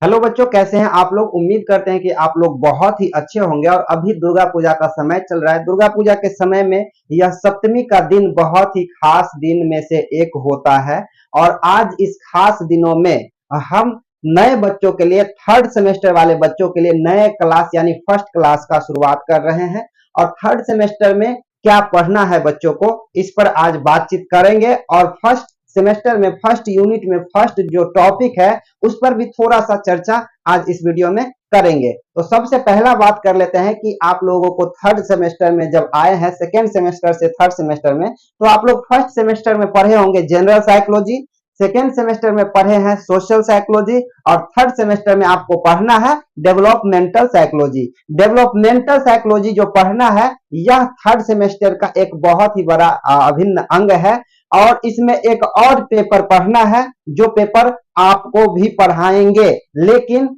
Hello बच्चों, कैसे हैं आप लोग। उम्मीद करते हैं कि आप लोग बहुत ही अच्छे होंगे। और अभी दुर्गा पूजा का समय चल रहा है। दुर्गा पूजा के समय में यह सप्तमी का दिन बहुत ही खास दिन में से एक होता है। और आज इस खास दिनों में हम नए बच्चों के लिए, थर्ड सेमेस्टर वाले बच्चों के लिए नए क्लास यानी फर्स्ट क्लास का शुरुआत कर रहे हैं। और थर्ड सेमेस्टर में क्या पढ़ना है बच्चों को, इस पर आज बातचीत करेंगे। और फर्स्ट सेमेस्टर में, फर्स्ट यूनिट में, फर्स्ट जो टॉपिक है उस पर भी थोड़ा सा चर्चा आज इस वीडियो में करेंगे। तो सबसे पहला बात कर लेते हैं कि आप लोगों को थर्ड सेमेस्टर में जब आए हैं, सेकेंड सेमेस्टर से थर्ड सेमेस्टर में, तो आप लोग फर्स्ट सेमेस्टर में पढ़े होंगे जनरल साइकोलॉजी, सेकेंड सेमेस्टर में पढ़े हैं सोशल साइकोलॉजी, और थर्ड सेमेस्टर में आपको पढ़ना है डेवलपमेंटल साइकोलॉजी। डेवलपमेंटल साइकोलॉजी जो पढ़ना है, यह थर्ड सेमेस्टर का एक बहुत ही बड़ा अभिन्न अंग है। और इसमें एक और पेपर पढ़ना है, जो पेपर आपको भी पढ़ाएंगे। लेकिन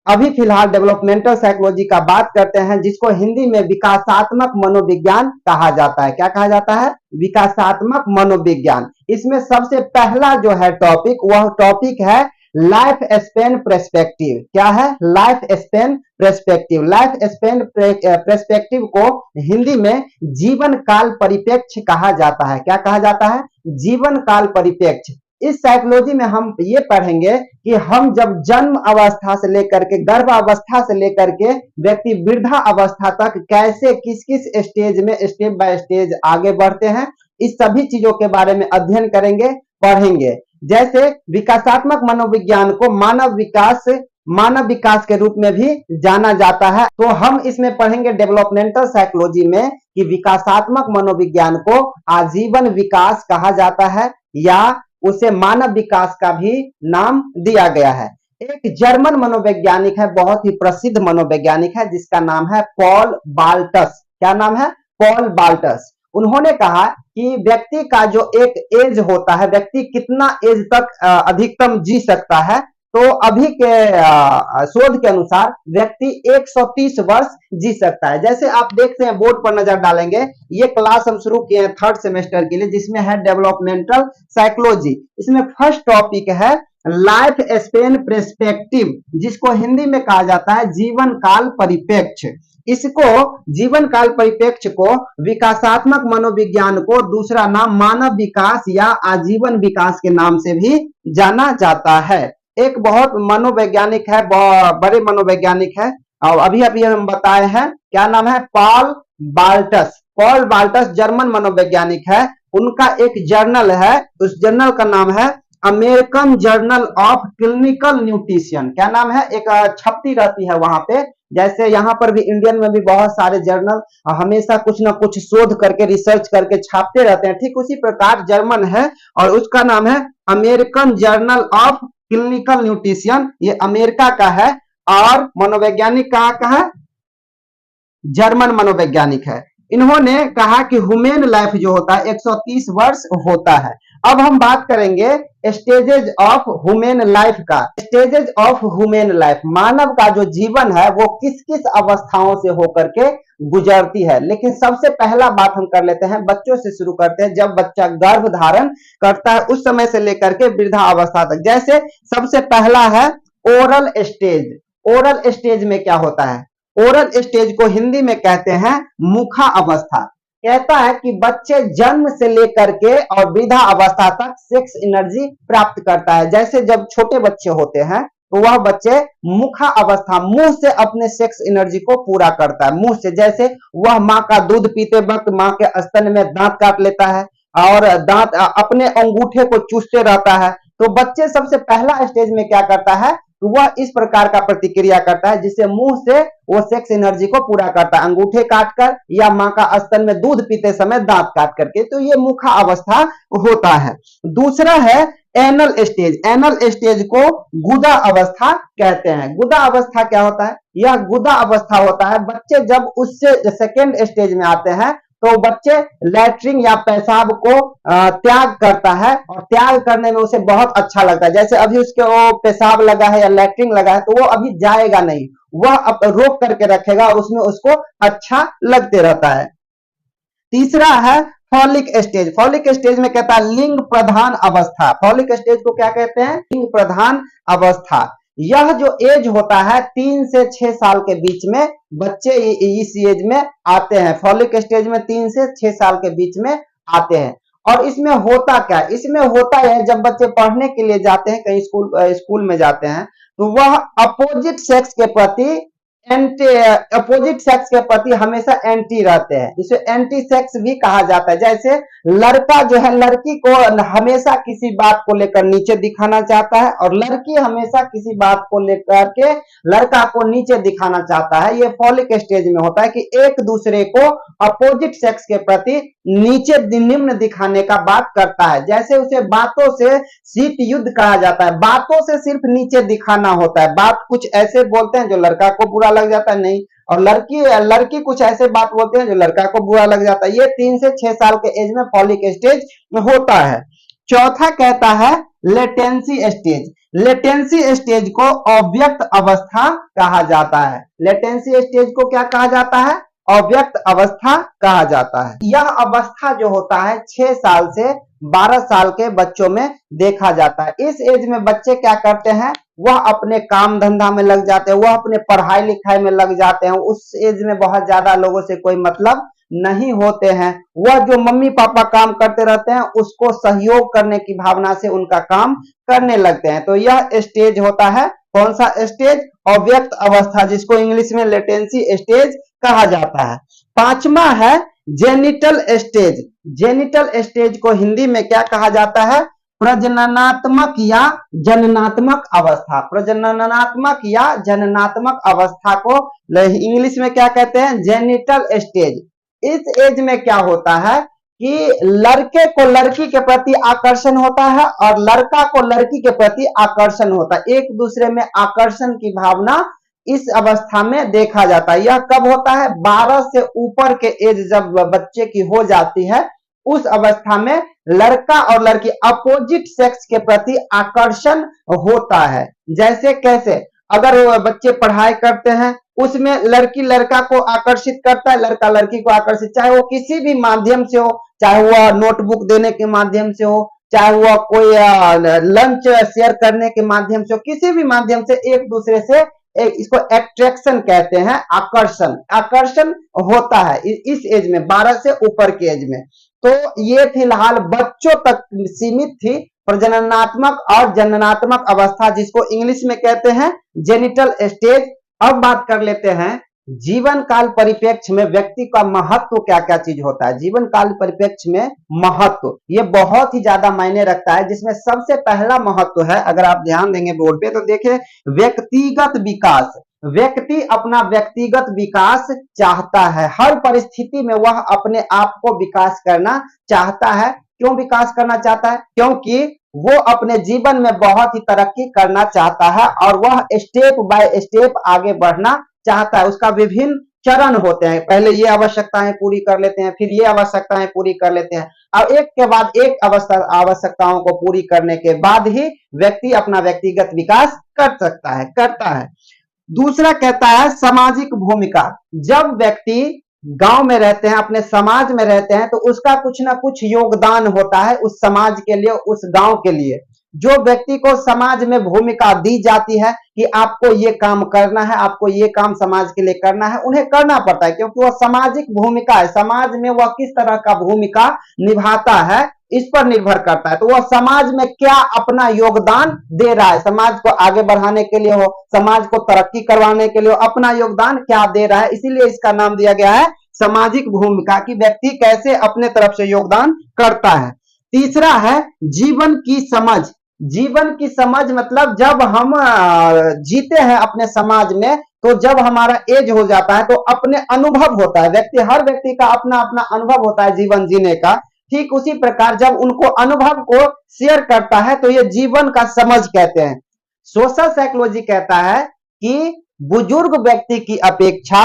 अभी फिलहाल डेवलपमेंटल साइकोलॉजी का बात करते हैं, जिसको हिंदी में विकासात्मक मनोविज्ञान कहा जाता है। क्या कहा जाता है? विकासात्मक मनोविज्ञान। इसमें सबसे पहला जो है टॉपिक, वह टॉपिक है लाइफ स्पेन प्रेस्पेक्टिव। क्या है? Life span perspective. Life span perspective को हिंदी में जीवन काल परिप्रेक्ष्य कहा जाता है। क्या कहा जाता है? जीवन काल परिप्रेक्ष्य। इस साइकोलॉजी में हम ये पढ़ेंगे कि हम जब जन्म अवस्था से लेकर के, गर्भ अवस्था से लेकर के व्यक्ति वृद्धा अवस्था तक कैसे किस किस स्टेज में स्टेप बाय स्टेज आगे बढ़ते हैं, इस सभी चीजों के बारे में अध्ययन करेंगे, पढ़ेंगे। जैसे विकासात्मक मनोविज्ञान को मानव विकास के रूप में भी जाना जाता है। तो हम इसमें पढ़ेंगे डेवलपमेंटल साइकोलॉजी में कि विकासात्मक मनोविज्ञान को आजीवन विकास कहा जाता है, या उसे मानव विकास का भी नाम दिया गया है। एक जर्मन मनोवैज्ञानिक है, बहुत ही प्रसिद्ध मनोवैज्ञानिक है, जिसका नाम है पॉल बाल्टस। क्या नाम है? पॉल बाल्टस। उन्होंने कहा कि व्यक्ति का जो एक एज होता है, व्यक्ति कितना एज तक अधिकतम जी सकता है, तो अभी के शोध के अनुसार व्यक्ति 130 वर्ष जी सकता है। जैसे आप देखते हैं, बोर्ड पर नजर डालेंगे, ये क्लास हम शुरू किए हैं थर्ड सेमेस्टर के लिए, जिसमें है डेवलपमेंटल साइकोलॉजी। इसमें फर्स्ट टॉपिक है लाइफ स्पेन प्रेस्पेक्टिव, जिसको हिंदी में कहा जाता है जीवन काल परिप्रेक्ष्य। इसको जीवन काल परिप्रेक्ष्य को विकासात्मक मनोविज्ञान को दूसरा नाम मानव विकास या आजीवन विकास के नाम से भी जाना जाता है। एक बहुत मनोवैज्ञानिक है, बड़े मनोवैज्ञानिक है, और अभी अभी हम बताए हैं, क्या नाम है? पॉल बाल्टस। पॉल बाल्टस जर्मन मनोवैज्ञानिक है। उनका एक जर्नल है, उस जर्नल का नाम है American journal of clinical nutrition. क्या नाम है? एक छपती रहती है वहां पे, जैसे यहाँ पर भी इंडियन में भी बहुत सारे जर्नल हमेशा कुछ ना कुछ शोध करके, रिसर्च करके छापते रहते हैं, ठीक उसी प्रकार जर्मन है, और उसका नाम है American journal of clinical nutrition. ये अमेरिका का है, और मनोवैज्ञानिक कहाँ का है? जर्मन मनोवैज्ञानिक है। इन्होंने कहा कि ह्यूमन लाइफ जो होता है 130 वर्ष होता है। अब हम बात करेंगे स्टेजेज ऑफ ह्यूमन लाइफ का। स्टेजेज ऑफ ह्यूमन लाइफ, मानव का जो जीवन है वो किस किस अवस्थाओं से होकर के गुजरती है। लेकिन सबसे पहला बात हम कर लेते हैं, बच्चों से शुरू करते हैं। जब बच्चा गर्भ धारण करता है उस समय से लेकर के वृद्धा अवस्था तक। जैसे सबसे पहला है ओरल स्टेज। ओरल स्टेज में क्या होता है? ओरल स्टेज को हिंदी में कहते हैं मुखा अवस्था। कहता है कि बच्चे जन्म से लेकर के और वृद्धा अवस्था तक सेक्स एनर्जी प्राप्त करता है। जैसे जब छोटे बच्चे होते हैं तो वह बच्चे मुखा अवस्था, मुंह से अपने सेक्स एनर्जी को पूरा करता है। मुंह से, जैसे वह माँ का दूध पीते वक्त माँ के स्तन में दांत काट लेता है और दांत अपने अंगूठे को चूसते रहता है। तो बच्चे सबसे पहला स्टेज में क्या करता है? तो वह इस प्रकार का प्रतिक्रिया करता है, जिससे मुंह से वो सेक्स एनर्जी को पूरा करता है, अंगूठे काटकर या माँ का स्तन में दूध पीते समय दांत काट करके। तो ये मुखा अवस्था होता है। दूसरा है एनल स्टेज। एनल स्टेज को गुदा अवस्था कहते हैं। गुदा अवस्था क्या होता है? यह गुदा अवस्था होता है, बच्चे जब उससे सेकेंड स्टेज में आते हैं तो बच्चे लैट्रिन या पेशाब को त्याग करता है, और त्याग करने में उसे बहुत अच्छा लगता है। जैसे अभी उसके वो पेशाब लगा है या लैट्रिन लगा है, तो वो अभी जाएगा नहीं, वह रोक करके रखेगा और उसमें उसको अच्छा लगते रहता है। तीसरा है फॉलिक स्टेज। फॉलिक स्टेज में कहता है लिंग प्रधान अवस्था। फॉलिक स्टेज को क्या कहते हैं? लिंग प्रधान अवस्था। यह जो एज होता है 3 से 6 साल के बीच में बच्चे इस एज में आते हैं, फॉलिक स्टेज में 3 से 6 साल के बीच में आते हैं। और इसमें होता क्या है, इसमें होता है जब बच्चे पढ़ने के लिए जाते हैं, कहीं स्कूल में जाते हैं, तो वह अपोजिट सेक्स के प्रति अपोजिट सेक्स के प्रति हमेशा एंटी रहते हैं। इसे एंटी सेक्स भी कहा जाता है। जैसे लड़का जो है लड़की को हमेशा किसी बात को लेकर नीचे दिखाना चाहता है और लड़की हमेशा किसी बात को लेकर के लड़का को नीचे दिखाना चाहता है। ये फॉलिक स्टेज में होता है कि एक दूसरे को अपोजिट सेक्स के प्रति नीचे निम्न दिखाने का बात करता है। जैसे उसे बातों से शीत युद्ध कहा जाता है, बातों से सिर्फ नीचे दिखाना होता है। बात कुछ ऐसे बोलते हैं जो लड़का को बुरा लग जाता है, नहीं, और लड़की कुछ ऐसे बात बोलते हैं जो लड़का को बुरा लग जाता है। ये 3 से 6 साल के एज में फॉलिक स्टेज होता है। चौथा कहता है लेटेंसी स्टेज। लेटेंसी स्टेज को अव्यक्त अवस्था कहा जाता है। लेटेंसी स्टेज को क्या कहा जाता है? अव्यक्त अवस्था कहा जाता है। यह अवस्था जो होता है 6 साल से 12 साल के बच्चों में देखा जाता है। इस एज में बच्चे क्या करते हैं, वह अपने काम धंधा में लग जाते हैं, वह अपने पढ़ाई लिखाई में लग जाते हैं। उस एज में बहुत ज्यादा लोगों से कोई मतलब नहीं होते हैं। वह जो मम्मी पापा काम करते रहते हैं उसको सहयोग करने की भावना से उनका काम करने लगते हैं। तो यह स्टेज होता है कौन सा स्टेज? अव्यक्त अवस्था, जिसको इंग्लिश में लेटेंसी स्टेज कहा जाता है। पांचवा है जेनिटल स्टेज। जेनिटल स्टेज को हिंदी में क्या कहा जाता है? प्रजननात्मक या जननात्मक अवस्था। प्रजननात्मक या जननात्मक अवस्था को इंग्लिश में क्या कहते हैं? Genital stage. इस एज में क्या होता है कि लड़के को लड़की के प्रति आकर्षण होता है और लड़का को लड़की के प्रति आकर्षण होता है। एक दूसरे में आकर्षण की भावना इस अवस्था में देखा जाता है। यह कब होता है? 12 से ऊपर के एज जब बच्चे की हो जाती है, उस अवस्था में लड़का और लड़की अपोजिट सेक्स के प्रति आकर्षण होता है। जैसे कैसे? अगर बच्चे पढ़ाई करते हैं उसमें लड़की लड़का को आकर्षित करता है, लड़का लड़की को आकर्षित, चाहे वो किसी भी माध्यम से हो, चाहे वह नोटबुक देने के माध्यम से हो, चाहे वह कोई लंच शेयर करने के माध्यम से हो, किसी भी माध्यम से एक दूसरे से इसको एट्रैक्शन कहते हैं, आकर्षण। आकर्षण होता है इस एज में, 12 से ऊपर के एज में। तो ये फिलहाल बच्चों तक सीमित थी प्रजननात्मक और जननात्मक अवस्था, जिसको इंग्लिश में कहते हैं जेनिटल स्टेज। अब बात कर लेते हैं जीवन काल परिप्रेक्ष्य में व्यक्ति का महत्व क्या क्या चीज होता है। जीवन काल परिप्रेक्ष्य में महत्व ये बहुत ही ज्यादा मायने रखता है, जिसमें सबसे पहला महत्व है, अगर आप ध्यान देंगे बोर्ड पे तो देखिए, व्यक्तिगत विकास। व्यक्ति अपना व्यक्तिगत विकास चाहता है, हर परिस्थिति में वह अपने आप को विकास करना चाहता है। क्यों विकास करना चाहता है? क्योंकि वो अपने जीवन में बहुत ही तरक्की करना चाहता है और वह स्टेप बाय स्टेप आगे बढ़ना चाहता है। उसका विभिन्न चरण होते हैं, पहले ये आवश्यकताएं पूरी कर लेते हैं, फिर ये आवश्यकताएं पूरी कर लेते हैं, और एक के बाद एक आवश्यकताओं को पूरी करने के बाद ही व्यक्ति अपना व्यक्तिगत विकास कर सकता है, करता है। दूसरा कहता है सामाजिक भूमिका। जब व्यक्ति गांव में रहते हैं, अपने समाज में रहते हैं, तो उसका कुछ ना कुछ योगदान होता है उस समाज के लिए, उस गांव के लिए। जो व्यक्ति को समाज में भूमिका दी जाती है कि आपको ये काम करना है, आपको ये काम समाज के लिए करना है, उन्हें करना पड़ता है, क्योंकि वह सामाजिक भूमिका है। समाज में वह किस तरह का भूमिका निभाता है इस पर निर्भर करता है। तो वह समाज में क्या अपना योगदान दे रहा है, समाज को आगे बढ़ाने के लिए हो, समाज को तरक्की करवाने के लिए अपना योगदान क्या दे रहा है, इसीलिए इसका नाम दिया गया है सामाजिक भूमिका, कि व्यक्ति कैसे अपने तरफ से योगदान करता है। तीसरा है जीवन की समझ। जीवन की समझ मतलब जब हम जीते हैं अपने समाज में, तो जब हमारा एज हो जाता है तो अपने अनुभव होता है, हर व्यक्ति का अपना अपना अनुभव होता है जीवन जीने का। ठीक उसी प्रकार जब उनको अनुभव को शेयर करता है तो ये जीवन का समझ कहते हैं। सोशल साइकोलॉजी कहता है कि बुजुर्ग व्यक्ति की अपेक्षा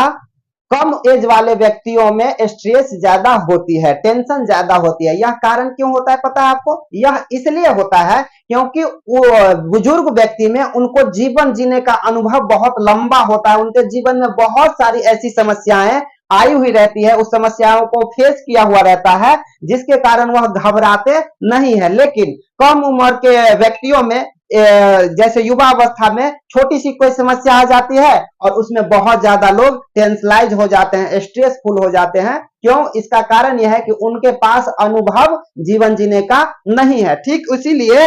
कम एज वाले व्यक्तियों में स्ट्रेस ज्यादा होती है, टेंशन ज्यादा होती है। यह कारण क्यों होता है पता है आपको? यह इसलिए होता है क्योंकि बुजुर्ग व्यक्ति में उनको जीवन जीने का अनुभव बहुत लंबा होता है, उनके जीवन में बहुत सारी ऐसी समस्याएं आई हुई रहती है, उस समस्याओं को फेस किया हुआ रहता है, जिसके कारण वह घबराते नहीं है। लेकिन कम उम्र के व्यक्तियों में जैसे युवा अवस्था में छोटी सी कोई समस्या आ जाती है और उसमें बहुत ज्यादा लोग टेंशलाइज हो जाते हैं, स्ट्रेसफुल हो जाते हैं। क्यों? इसका कारण यह है कि उनके पास अनुभव जीवन जीने का नहीं है। ठीक इसीलिए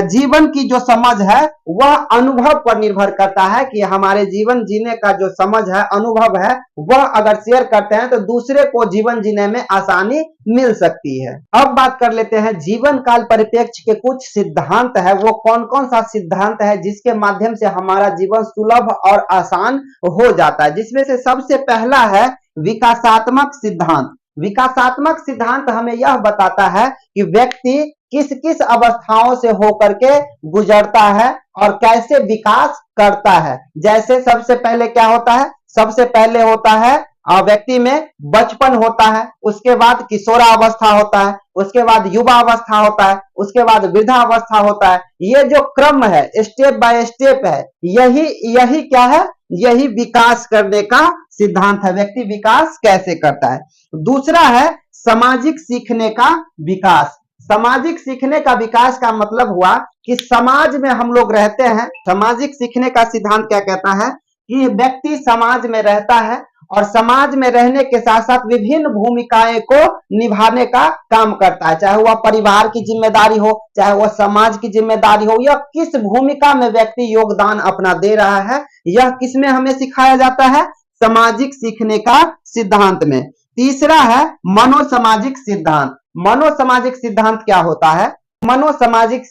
जीवन की जो समझ है वह अनुभव पर निर्भर करता है कि हमारे जीवन जीने का जो समझ है, अनुभव है, वह अगर शेयर करते हैं तो दूसरे को जीवन जीने में आसानी मिल सकती है। अब बात कर लेते हैं जीवन काल परिप्रेक्ष्य के कुछ सिद्धांत है, वो कौन कौन सा सिद्धांत है जिसके माध्यम से हमारा जीवन सुलभ और आसान हो जाता है। जिसमें से सबसे पहला है विकासात्मक सिद्धांत। विकासात्मक सिद्धांत हमें यह बताता है कि व्यक्ति किस किस अवस्थाओं से होकर के गुजरता है और कैसे विकास करता है। जैसे सबसे पहले क्या होता है? सबसे पहले होता है व्यक्ति में बचपन होता है, उसके बाद किशोरावस्था होता है, उसके बाद युवा अवस्था होता है, उसके बाद वृद्धावस्था होता है। ये जो क्रम है, स्टेप बाय स्टेप है, यही क्या है? यही विकास करने का सिद्धांत है। व्यक्ति विकास कैसे करता है। दूसरा है सामाजिक सीखने का विकास। सामाजिक सीखने का विकास का मतलब हुआ कि समाज में हम लोग रहते हैं। सामाजिक सीखने का सिद्धांत क्या कहता है कि व्यक्ति समाज में रहता है और समाज में रहने के साथ साथ विभिन्न भूमिकाएं को निभाने का काम करता है। चाहे वह परिवार की जिम्मेदारी हो, चाहे वह समाज की जिम्मेदारी हो, यह किस भूमिका में व्यक्ति योगदान अपना दे रहा है, यह किसमें हमें सिखाया जाता है? सामाजिक सीखने का सिद्धांत में। तीसरा है मनोसामाजिक सिद्धांत। मनोसामाजिक सिद्धांत क्या होता है? मनोसामाजिक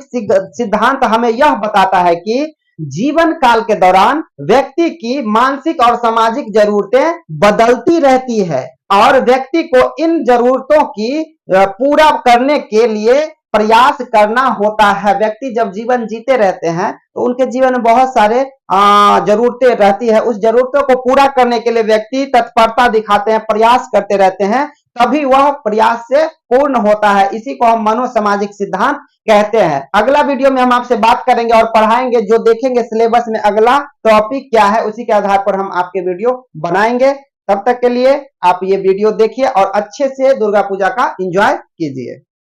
सिद्धांत हमें यह बताता है कि जीवन काल के दौरान व्यक्ति की मानसिक और सामाजिक जरूरतें बदलती रहती है और व्यक्ति को इन जरूरतों की पूरा करने के लिए प्रयास करना होता है। व्यक्ति जब जीवन जीते रहते हैं तो उनके जीवन में बहुत सारे जरूरतें रहती है। उस जरूरतों को पूरा करने के लिए व्यक्ति तत्परता दिखाते हैं, प्रयास करते रहते हैं, तभी वह प्रयास से पूर्ण होता है। इसी को हम मनोसामाजिक सिद्धांत कहते हैं। अगला वीडियो में हम आपसे बात करेंगे और पढ़ाएंगे, जो देखेंगे सिलेबस में अगला टॉपिक क्या है, उसी के आधार पर हम आपके वीडियो बनाएंगे। तब तक के लिए आप ये वीडियो देखिए और अच्छे से दुर्गा पूजा का एंजॉय कीजिए।